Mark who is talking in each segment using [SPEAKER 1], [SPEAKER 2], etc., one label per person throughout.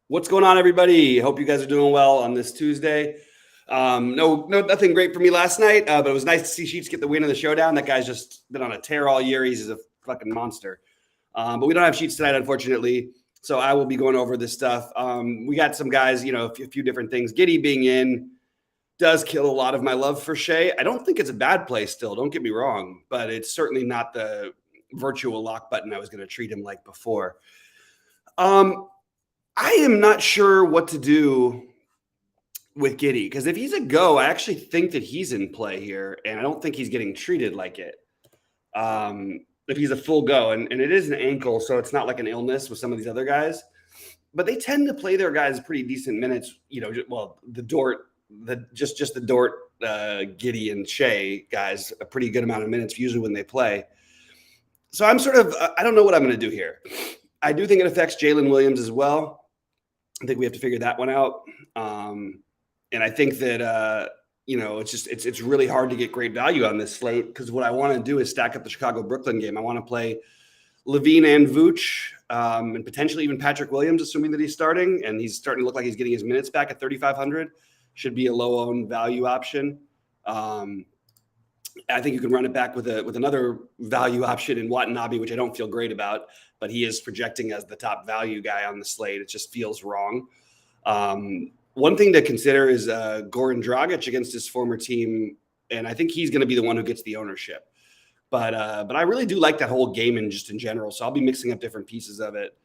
[SPEAKER 1] What's going on, everybody? Hope you guys are doing well on this Tuesday. Nothing great for me last night, but it was nice to see Sheets get the win in the showdown. That guy's just been on a tear all year. He's a fucking monster. But we don't have Sheets tonight, unfortunately. So I will be going over this stuff. We got some guys, a few different things. Giddey being in does kill a lot of my love for Shea. I don't think it's a bad play still. Don't get me wrong, but it's certainly not the virtual lock button I was going to treat him like before. I am not sure what to do with Giddey because if he's a go, I actually think that he's in play here, and I don't think he's getting treated like it. If he's a full go, and it is an ankle, so it's not like an illness with some of these other guys, but they tend to play their guys pretty decent minutes. The Dort, the Dort, Giddey, and Shea guys a pretty good amount of minutes usually when they play. So I'm sort of I don't know what I'm going to do here. I do think it affects Jalen Williams as well. I think we have to figure that one out. And I think that, it's really hard to get great value on this slate because what I want to do is stack up the Chicago-Brooklyn game. I want to play Levine and Vooch and potentially even Patrick Williams, assuming that he's starting. And he's starting to look like he's getting his minutes back at 3,500. Should be a low-owned value option. I think you can run it back with another value option in Watanabe, which I don't feel great about, but he is projecting as the top value guy on the slate. It just feels wrong. One thing to consider is Goran Dragic against his former team, and I think he's going to be the one who gets the ownership. But I really do like that whole game in general, so I'll be mixing up different pieces of it.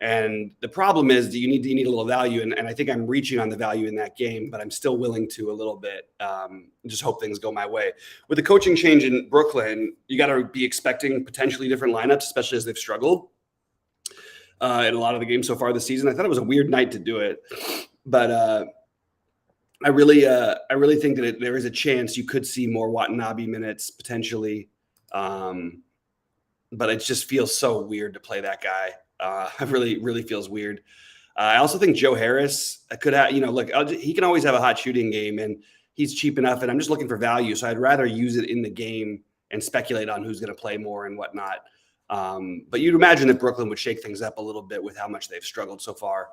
[SPEAKER 1] And the problem is, do you need a little value? And I think I'm reaching on the value in that game, but I'm still willing to a little bit. Just hope things go my way. With the coaching change in Brooklyn, you got to be expecting potentially different lineups, especially as they've struggled in a lot of the games so far this season. I thought it was a weird night to do it, but I really think that there is a chance you could see more Watanabe minutes potentially. But it just feels so weird to play that guy. It really feels weird. I also think Joe Harris could have, he can always have a hot shooting game and he's cheap enough, and I'm just looking for value. So I'd rather use it in the game and speculate on who's going to play more and whatnot. But you'd imagine that Brooklyn would shake things up a little bit with how much they've struggled so far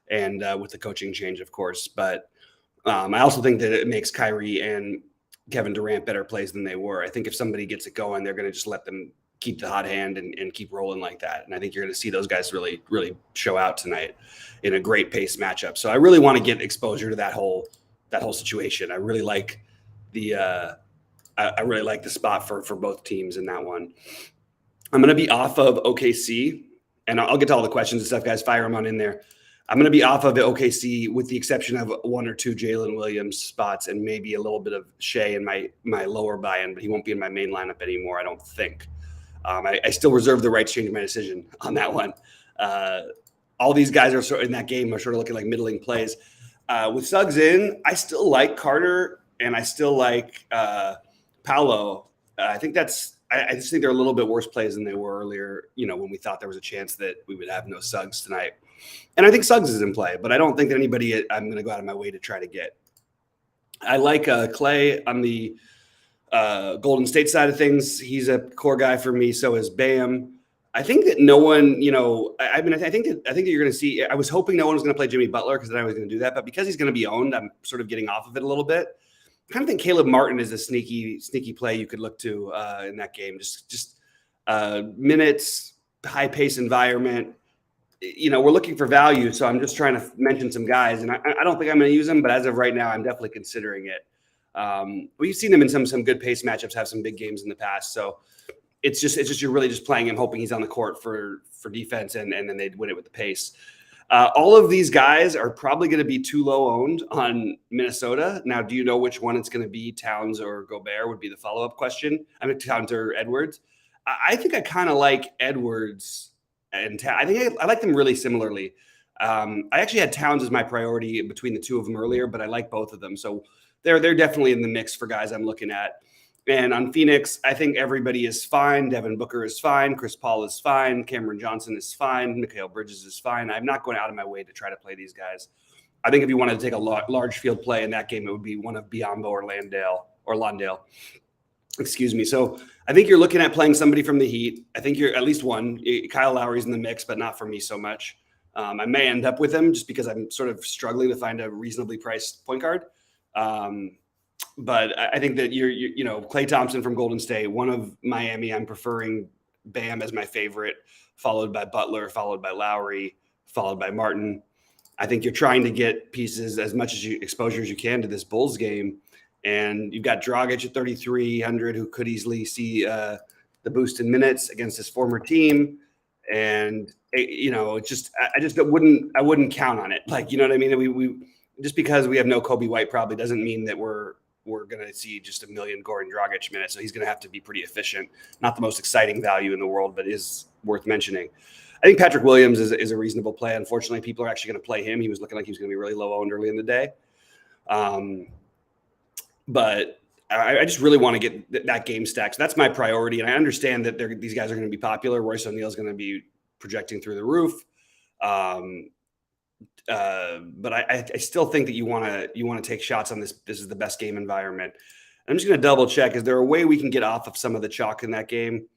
[SPEAKER 1] and with the coaching change, of course. But I also think that it makes Kyrie and Kevin Durant better plays than they were. I think if somebody gets it going, they're going to just let them keep the hot hand and keep rolling like that. And I think you're going to see those guys really show out tonight in a great pace matchup. So I really want to get exposure to that whole situation. I really like the spot for both teams in that one. I'm going to be off of OKC, and I'll get to all the questions and stuff, guys. Fire them on in there. I'm going to be off of OKC with the exception of one or two Jalen Williams spots and maybe a little bit of Shea in my lower buy-in, but he won't be in my main lineup anymore, I don't think. I still reserve the right to change my decision on that one. All these guys are sort of in that game are sort of looking like middling plays. With Suggs in, I still like Carter and I still like Paolo. I just think they're a little bit worse plays than they were earlier, when we thought there was a chance that we would have no Suggs tonight. And I think Suggs is in play, but I don't think that anybody I'm going to go out of my way to try to get. I like Clay on the Golden State side of things. He's a core guy for me. So is Bam. I think that no one, I think that you're going to see. I was hoping no one was going to play Jimmy Butler because then I was going to do that. But because he's going to be owned, I'm sort of getting off of it a little bit. I kind of think Caleb Martin is a sneaky play you could look to in that game. Just minutes, high pace environment. We're looking for value, so I'm just trying to mention some guys, and I don't think I'm going to use them, but as of right now, I'm definitely considering it. We've seen them in some good pace matchups, have some big games in the past, so it's just you're really just playing him, hoping he's on the court for defense, and then they'd win it with the pace. All of these guys are probably going to be too low owned on Minnesota. Now, do you know which one it's going to be? Towns or Gobert would be the follow-up question. Towns or Edwards. I think I kind of like Edwards. And I think I like them really similarly. I actually had Towns as my priority between the two of them earlier, but I like both of them. So they're definitely in the mix for guys I'm looking at. And on Phoenix, I think everybody is fine. Devin Booker is fine. Chris Paul is fine. Cameron Johnson is fine. Mikal Bridges is fine. I'm not going out of my way to try to play these guys. I think if you wanted to take a large field play in that game, it would be one of Biyombo or Landale. Excuse me. So I think you're looking at playing somebody from the Heat. I think you're at least one. Kyle Lowry's in the mix, but not for me so much. I may end up with him just because I'm sort of struggling to find a reasonably priced point guard. But I think that you know, Klay Thompson from Golden State, one of Miami, I'm preferring Bam as my favorite, followed by Butler, followed by Lowry, followed by Martin. I think you're trying to get pieces as much exposure as you can to this Bulls game. And you've got Dragic at 3,300, who could easily see the boost in minutes against his former team. And you know, I wouldn't count on it. Like, you know what I mean? We just because we have no Kobe White probably doesn't mean that we're going to see just a million Goran Dragic minutes. So he's going to have to be pretty efficient. Not the most exciting value in the world, but is worth mentioning. I think Patrick Williams is a reasonable play. Unfortunately, people are actually going to play him. He was looking like he was going to be really low owned early in the day. But I just really want to get that game stacked. So that's my priority. And I understand that these guys are going to be popular. Royce O'Neal is going to be projecting through the roof. But I still think that you want to take shots on this. This is the best game environment. I'm just going to double check. Is there a way we can get off of some of the chalk in that game?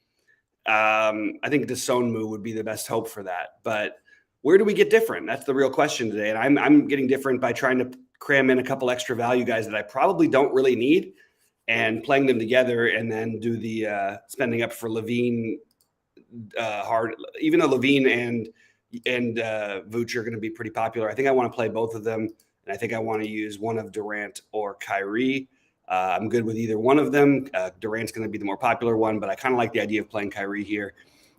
[SPEAKER 1] I think the Sonmu would be the best hope for that. But where do we get different? That's the real question today. And I'm getting different by trying to cram in a couple extra value guys that I probably don't really need and playing them together, and then do the spending up for LaVine hard. Even though LaVine and Vooch are going to be pretty popular, I think I want to play both of them, and I think I want to use one of Durant or Kyrie. I'm good with either one of them. Durant's going to be the more popular one, but I kind of like the idea of playing Kyrie here.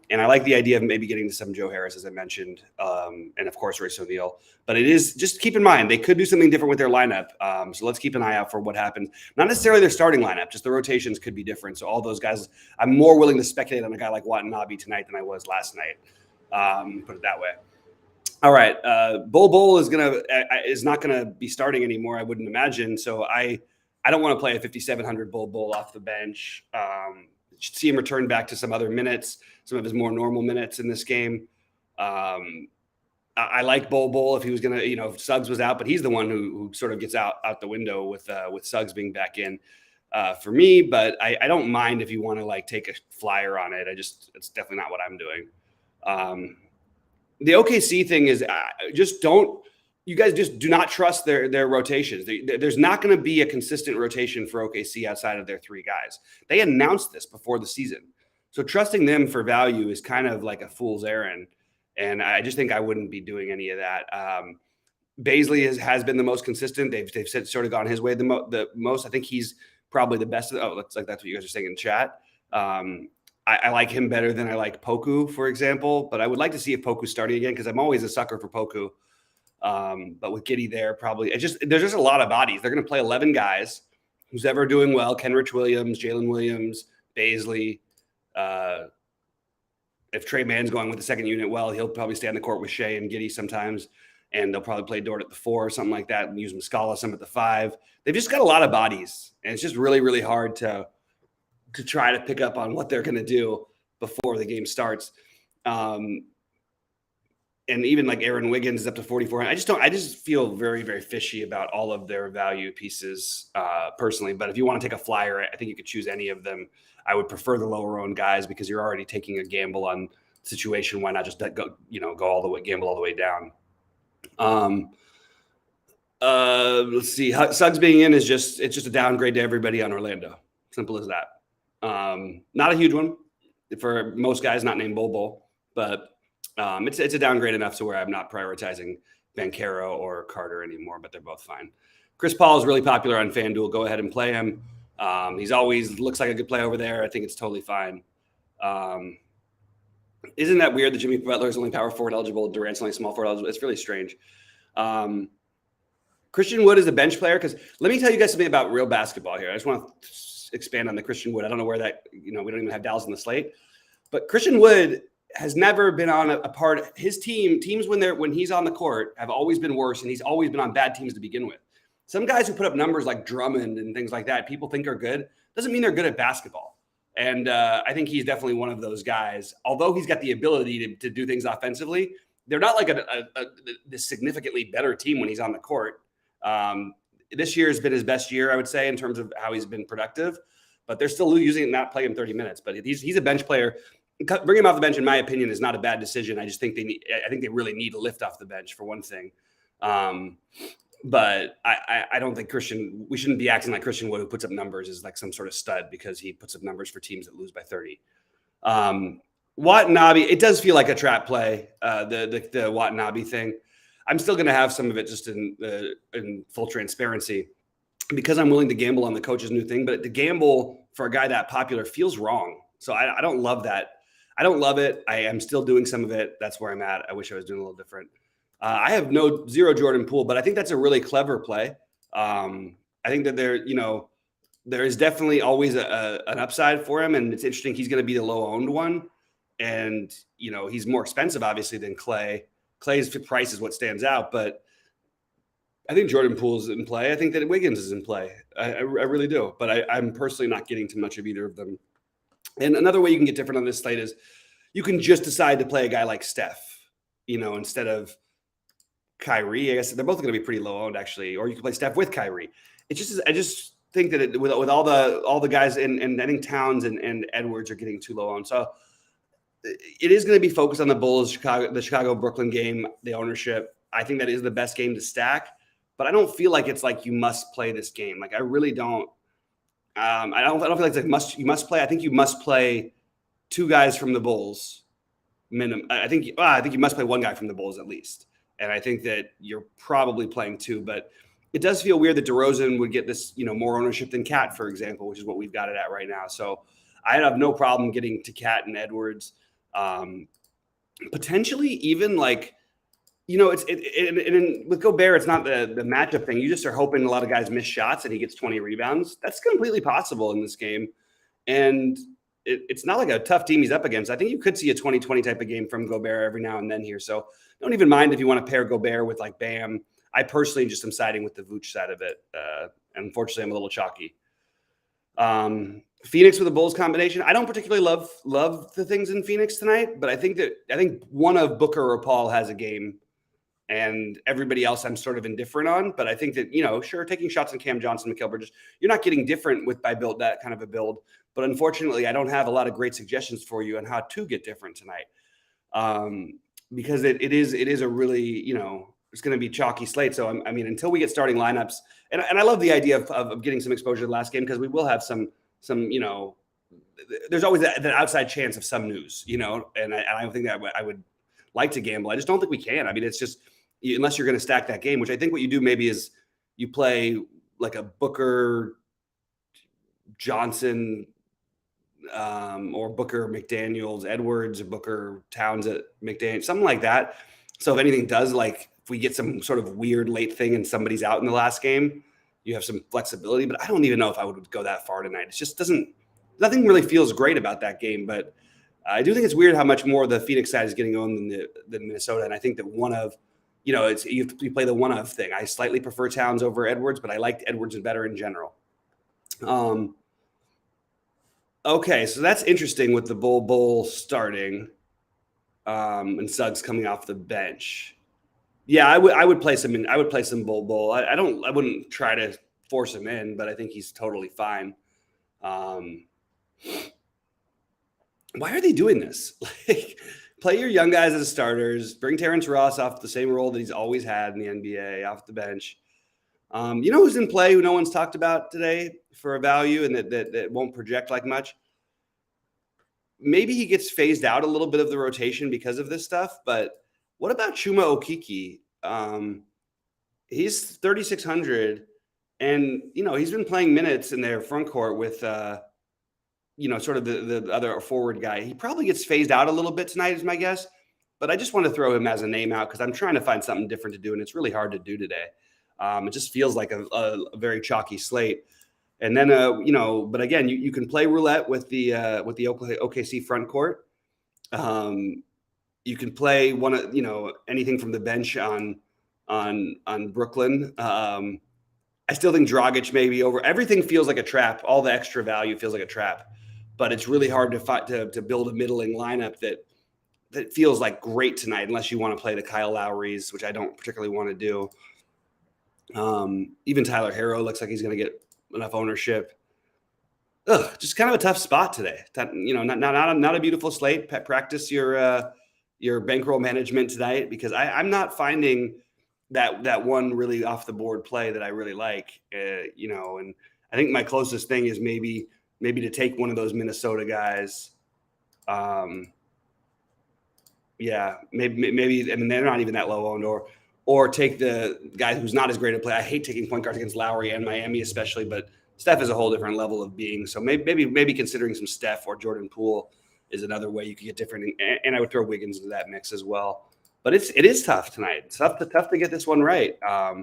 [SPEAKER 1] And I like the idea of maybe getting to some Joe Harris, as I mentioned, and of course, Royce O'Neal. But it is, just keep in mind, they could do something different with their lineup. So let's keep an eye out for what happens. Not necessarily their starting lineup, just the rotations could be different. So all those guys, I'm more willing to speculate on a guy like Watanabe tonight than I was last night. Put it that way. All right. Bol is not gonna be starting anymore, I wouldn't imagine. So I don't want to play a 5,700 Bol off the bench. See him return back to some other minutes, some of his more normal minutes in this game. I like Bol if he was gonna, if Suggs was out, but he's the one who sort of gets out the window with Suggs being back in for me. But I don't mind if you want to like take a flyer on it. It's definitely not what I'm doing. The OKC thing is you guys just do not trust their rotations. There's not going to be a consistent rotation for OKC outside of their three guys. They announced this before the season. So trusting them for value is kind of like a fool's errand. And I just think I wouldn't be doing any of that. Bazley has been the most consistent. They've sort of gone his way the most. I think he's probably the best. Looks like that's what you guys are saying in chat. I like him better than I like Poku, for example. But I would like to see if Poku's starting again, because I'm always a sucker for Poku. But with Giddey there, probably there's just a lot of bodies. They're going to play 11 guys. Who's ever doing well? Kenrich Williams, Jalen Williams, Bazley. If Trey Mann's going with the second unit, well, he'll probably stay on the court with Shea and Giddey sometimes, and they'll probably play Dort at the 4 or something like that, and use Muscala some at the 5. They've just got a lot of bodies, and it's just really, really hard to try to pick up on what they're going to do before the game starts. And even like Aaron Wiggins is up to 44. I just feel very, very fishy about all of their value pieces personally. But if you want to take a flyer, I think you could choose any of them. I would prefer the lower owned guys because you're already taking a gamble on situation. Why not just go all the way, gamble all the way down? Let's see. Suggs being in it's just a downgrade to everybody on Orlando. Simple as that. Not a huge one for most guys not named Bol, but it's a downgrade enough to where I'm not prioritizing Banchero or Carter anymore, but they're both fine. Chris Paul is really popular on FanDuel. Go ahead and play him. He's always looks like a good play over there. I think it's totally fine. Isn't that weird that Jimmy Butler is only power forward eligible, Durant's only small forward eligible? It's really strange. Christian Wood is a bench player, because let me tell you guys something about real basketball here. I just want to expand on the Christian Wood. I don't know where that, we don't even have Dallas on the slate, but Christian Wood has never been on a part. His teams when he's on the court have always been worse, and he's always been on bad teams to begin with. Some guys who put up numbers like Drummond and things like that, people think are good, doesn't mean they're good at basketball. And I think he's definitely one of those guys. Although he's got the ability to do things offensively, they're not like a significantly better team when he's on the court. This year has been his best year, I would say, in terms of how he's been productive. But they're still using it, not playing him 30 minutes. But he's a bench player. bring him off the bench, in my opinion, is not a bad decision. I just think I think they really need a lift off the bench for one thing. But I don't think we shouldn't be acting like Christian Wood, who puts up numbers, is like some sort of stud because he puts up numbers for teams that lose by 30. Watanabe, it does feel like a trap play, the Watanabe thing. I'm still going to have some of it just in full transparency because I'm willing to gamble on the coach's new thing. But the gamble for a guy that popular feels wrong. So I don't love that. I don't love it. I am still doing some of it. That's where I'm at. I wish I was doing a little different. I have zero Jordan Poole, but I think that's a really clever play. I think that there is definitely always an upside for him. And it's interesting. He's going to be the low owned one. And, he's more expensive, obviously, than Clay. Clay's price is what stands out. But I think Jordan Poole is in play. I think that Wiggins is in play. I really do. But I'm personally not getting too much of either of them. And another way you can get different on this slate is you can just decide to play a guy like Steph, instead of Kyrie. I guess they're both going to be pretty low owned, actually. Or you can play Steph with Kyrie. I just think that with all the guys, and I think Towns and Edwards are getting too low owned. So it is going to be focused on the Bulls, the Chicago-Brooklyn game, the ownership. I think that is the best game to stack. But I don't feel like it's like you must play this game. Like I really don't. I don't feel like it's you must play. I think you must play two guys from the Bulls minimum. I think you must play one guy from the Bulls at least. And I think that you're probably playing two, but it does feel weird that DeRozan would get this, more ownership than Cat, for example, which is what we've got it at right now. So I have no problem getting to Cat and Edwards. Potentially even like, with Gobert, it's not the matchup thing. You just are hoping a lot of guys miss shots and he gets 20 rebounds. That's completely possible in this game. And it's not like a tough team he's up against. I think you could see a 20-20 type of game from Gobert every now and then here. So don't even mind if you want to pair Gobert with like Bam. I personally just am siding with the Vooch side of it. Unfortunately, I'm a little chalky. Phoenix with a Bulls combination. I don't particularly love the things in Phoenix tonight, but I think one of Booker or Paul has a game. And everybody else I'm sort of indifferent on. But I think that, sure, taking shots on Cam Johnson, Mikal Bridges, you're not getting different by build that kind of a build. But unfortunately, I don't have a lot of great suggestions for you on how to get different tonight. Because it is a really, it's going to be chalky slate. So, until we get starting lineups, and I love the idea of getting some exposure to the last game because we will have some there's always that outside chance of some news, and I don't think that I would like to gamble. I just don't think we can. It's just, unless you're going to stack that game, which I think what you do maybe is you play like a Booker Johnson or Booker McDaniels Edwards or Booker Towns at McDaniels, something like that. So if anything does, like if we get some sort of weird late thing and somebody's out in the last game, you have some flexibility. But I don't even know if I would go that far tonight. It just nothing really feels great about that game. But I do think it's weird how much more the Phoenix side is getting owned than Minnesota. And I think that one of, you play the one of thing. I slightly prefer Towns over Edwards, but I liked Edwards better in general. Okay, so that's interesting with the Bull starting and Suggs coming off the bench. Yeah, I would play some in. I would play some Bull. I wouldn't try to force him in, but I think he's totally fine. Why are they doing this? Like, play your young guys as starters. Bring Terrence Ross off the same role that he's always had in the NBA, off the bench. Who's in play, who no one's talked about today for a value and that won't project like much? Maybe he gets phased out a little bit of the rotation because of this stuff, but what about Chuma Okeke? He's 3,600, and, he's been playing minutes in their front court with sort of the other forward guy. He probably gets phased out a little bit tonight is my guess, but I just want to throw him as a name out because I'm trying to find something different to do, and it's really hard to do today. It just feels like a very chalky slate. And then, but again, you can play roulette with the OKC front court. You can play anything from the bench on Brooklyn. I still think Dragic may be over. Everything feels like a trap. All the extra value feels like a trap, but it's really hard to build a middling lineup that feels like great tonight, unless you want to play the Kyle Lowrys, which I don't particularly want to do. Even Tyler Herro looks like he's going to get enough ownership. Just kind of a tough spot today. Not a beautiful slate. Practice your bankroll management tonight, because I'm not finding that one really off the board play that I really like. And I think my closest thing is maybe to take one of those Minnesota guys. Maybe. I mean, they're not even that low owned, or take the guy who's not as great a play. I hate taking point guards against Lowry and Miami, especially, but Steph is a whole different level of being. So maybe considering some Steph or Jordan Poole is another way you could get different. And I would throw Wiggins into that mix as well. But it is tough tonight. It's tough to get this one right. At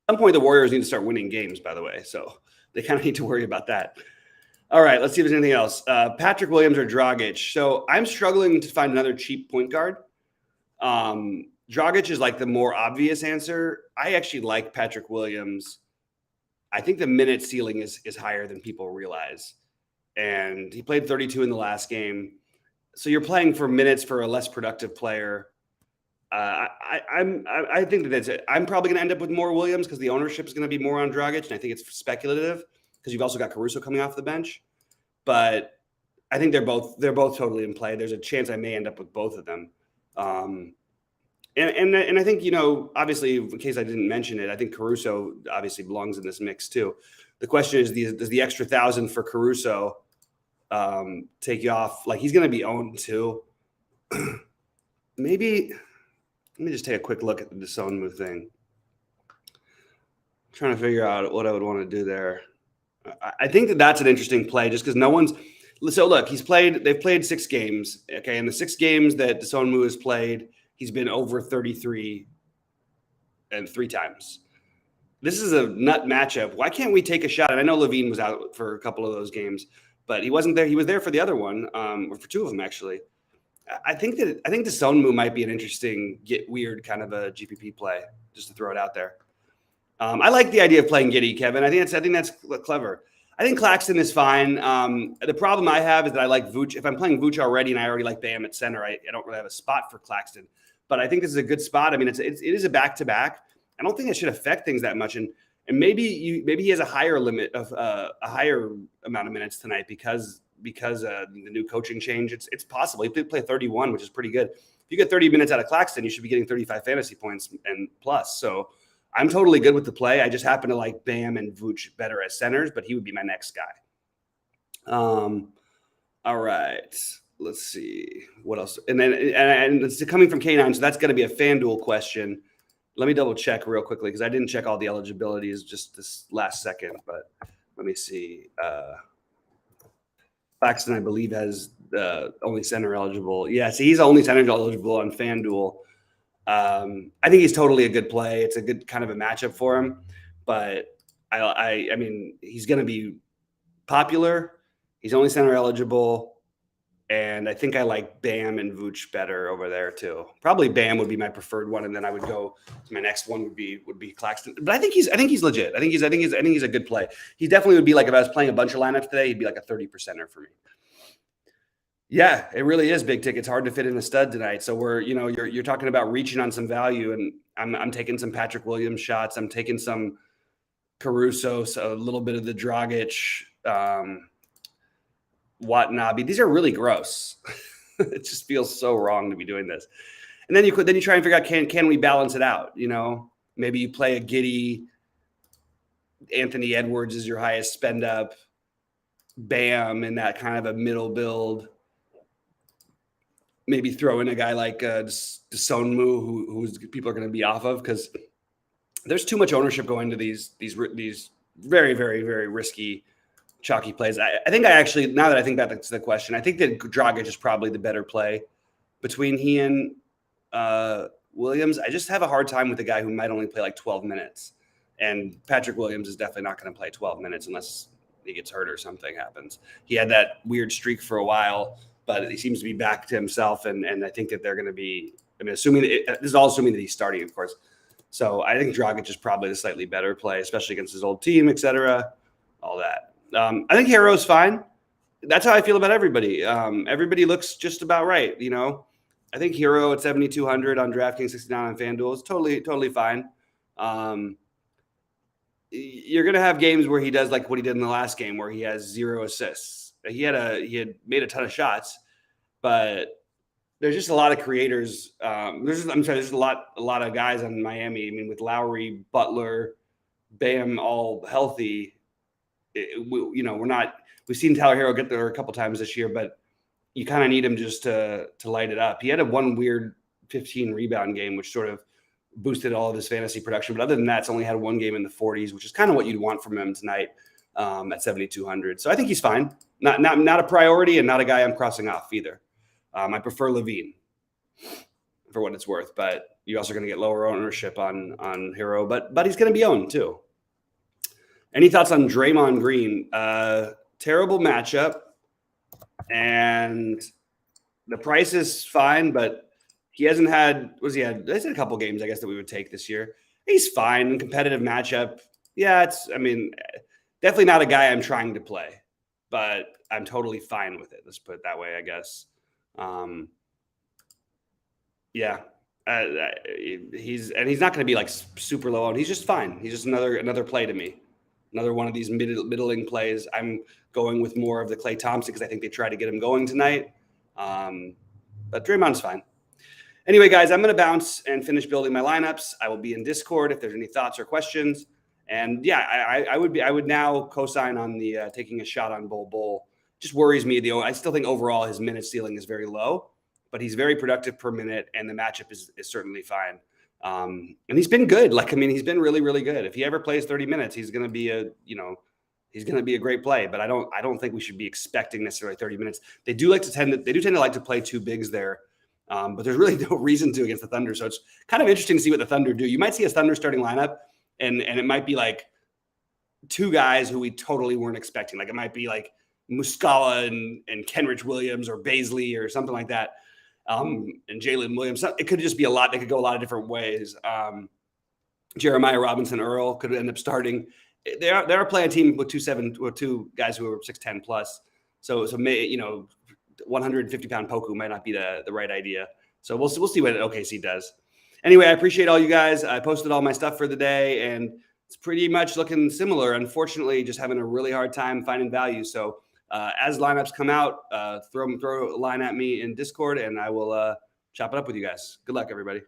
[SPEAKER 1] some point, the Warriors need to start winning games, by the way. So they kind of need to worry about that. All right, let's see if there's anything else. Patrick Williams or Dragic. So I'm struggling to find another cheap point guard. Dragic is like the more obvious answer. I actually like Patrick Williams. I think the minute ceiling is higher than people realize. And he played 32 in the last game. So you're playing for minutes for a less productive player. I think that's it. I'm probably going to end up with more Williams because the ownership is going to be more on Dragic, and I think it's speculative because you've also got Caruso coming off the bench. But I think they're both totally in play. There's a chance I may end up with both of them. And I think, obviously, in case I didn't mention it, I think Caruso obviously belongs in this mix too. The question is, does the extra 1,000 for Caruso take you off? Like, he's going to be owned too. Maybe let me just take a quick look at the Sonmu thing. I'm trying to figure out what I would want to do there. I think that's an interesting play just because no one's – so, look, they've played 6 games, okay? And the 6 games that Sonmu has played, he's been over 33 and 3 times. This is a nut matchup. Why can't we take a shot? And I know Levine was out for a couple of those games, but he wasn't there. He was there for the other one, or for 2 of them, actually. I think the Sonmu might be an interesting, get weird kind of a GPP play, just to throw it out there. I like the idea of playing Giddey, Kevin. I think that's clever. I think Claxton is fine. The problem I have is that I like Vooch. If I'm playing Vooch already and I already like Bam at center, I don't really have a spot for Claxton. But I think this is a good spot. I mean, it is a back-to-back. I don't think it should affect things that much. And maybe he has a higher limit of a higher amount of minutes tonight because the new coaching change. It's possible. He did play 31, which is pretty good. If you get 30 minutes out of Claxton, you should be getting 35 fantasy points and plus. So I'm totally good with the play. I just happen to like Bam and Vooch better as centers, but he would be my next guy. All right. Let's see what else. And then it's coming from K9, so that's going to be a FanDuel question. Let me double check real quickly because I didn't check all the eligibilities just this last second. But let me see. Claxton, I believe, has only center eligible. Yeah, so he's only center eligible on FanDuel. I think he's totally a good play. It's a good kind of a matchup for him. But I mean, he's going to be popular. He's only center eligible. And I think I like Bam and Vooch better over there too. Probably Bam would be my preferred one, and then I would go. My next one would be Claxton. But I think he's legit. I think he's a good play. He definitely would be like, if I was playing a bunch of lineups today, he'd be like a 30%er for me. Yeah, it really is big ticket. It's hard to fit in a stud tonight. So you're talking about reaching on some value, and I'm taking some Patrick Williams shots. I'm taking some Caruso, so a little bit of the Dragic. Watanabe. These are really gross. It just feels so wrong to be doing this. And then you try and figure out, can we balance it out? Maybe you play a Giddey. Anthony Edwards is your highest spend up. Bam in that kind of a middle build. Maybe throw in a guy like Sonmu, who's people are going to be off of, because there's too much ownership going to these very, very, very risky chalky plays. I think now that I think back to the question, I think that Dragic is probably the better play between he and Williams. I just have a hard time with the guy who might only play like 12 minutes. And Patrick Williams is definitely not going to play 12 minutes unless he gets hurt or something happens. He had that weird streak for a while, but he seems to be back to himself. And I think that they're going to be, this is all assuming that he's starting, of course. So I think Dragic is probably the slightly better play, especially against his old team, et cetera, all that. I think Herro's fine. That's how I feel about everybody. Everybody looks just about right. I think Herro at 7,200 on DraftKings, 69 on FanDuel is totally fine. you're going to have games where he does like what he did in the last game, where he has 0 assists. He had made a ton of shots, but there's just a lot of creators. There's a lot of guys on Miami. I mean, with Lowry, Butler, Bam, all healthy. We've seen Tyler Hero get there a couple times this year, but you kind of need him just to light it up. He had one weird 15 rebound game, which sort of boosted all of his fantasy production. But other than that, it's only had one game in the 40s, which is kind of what you'd want from him tonight at 7,200. So I think he's fine. Not a priority, and not a guy I'm crossing off either. I prefer Levine for what it's worth, but you're also going to get lower ownership on Hero, but he's going to be owned too. Any thoughts on Draymond Green? Terrible matchup, and the price is fine, but he hasn't had. He's had a couple games, I guess, that we would take this year. He's fine. Competitive matchup. Yeah, definitely not a guy I'm trying to play, but I'm totally fine with it. Let's put it that way, I guess. He's not going to be like super low owned. He's just fine. He's just another play to me. Another one of these middling plays. I'm going with more of the Klay Thompson because I think they tried to get him going tonight. But Draymond's fine. Anyway, guys, I'm going to bounce and finish building my lineups. I will be in Discord if there's any thoughts or questions. And yeah, I would now co-sign on the taking a shot on Bol. Just worries me. I still think overall his minute ceiling is very low, but he's very productive per minute, and the matchup is certainly fine. And he's been good. He's been really, really good. If he ever plays 30 minutes, he's going to be a great play. But I don't think we should be expecting necessarily 30 minutes. They do tend to like to play two bigs there, but there's really no reason to against the Thunder. So it's kind of interesting to see what the Thunder do. You might see a Thunder starting lineup, and it might be like two guys who we totally weren't expecting. Like it might be like Muscala and Kenrich Williams or Baisley or something like that. And Jalen Williams. It could just be a lot. They could go a lot of different ways. Jeremiah Robinson Earl could end up starting. They're playing a team with two guys who are 6'10 plus. So 150-pound Poku might not be the right idea. So we'll see what OKC does. Anyway, I appreciate all you guys. I posted all my stuff for the day, and it's pretty much looking similar. Unfortunately, just having a really hard time finding value. So as lineups come out, throw a line at me in Discord, and I will chop it up with you guys. Good luck, everybody.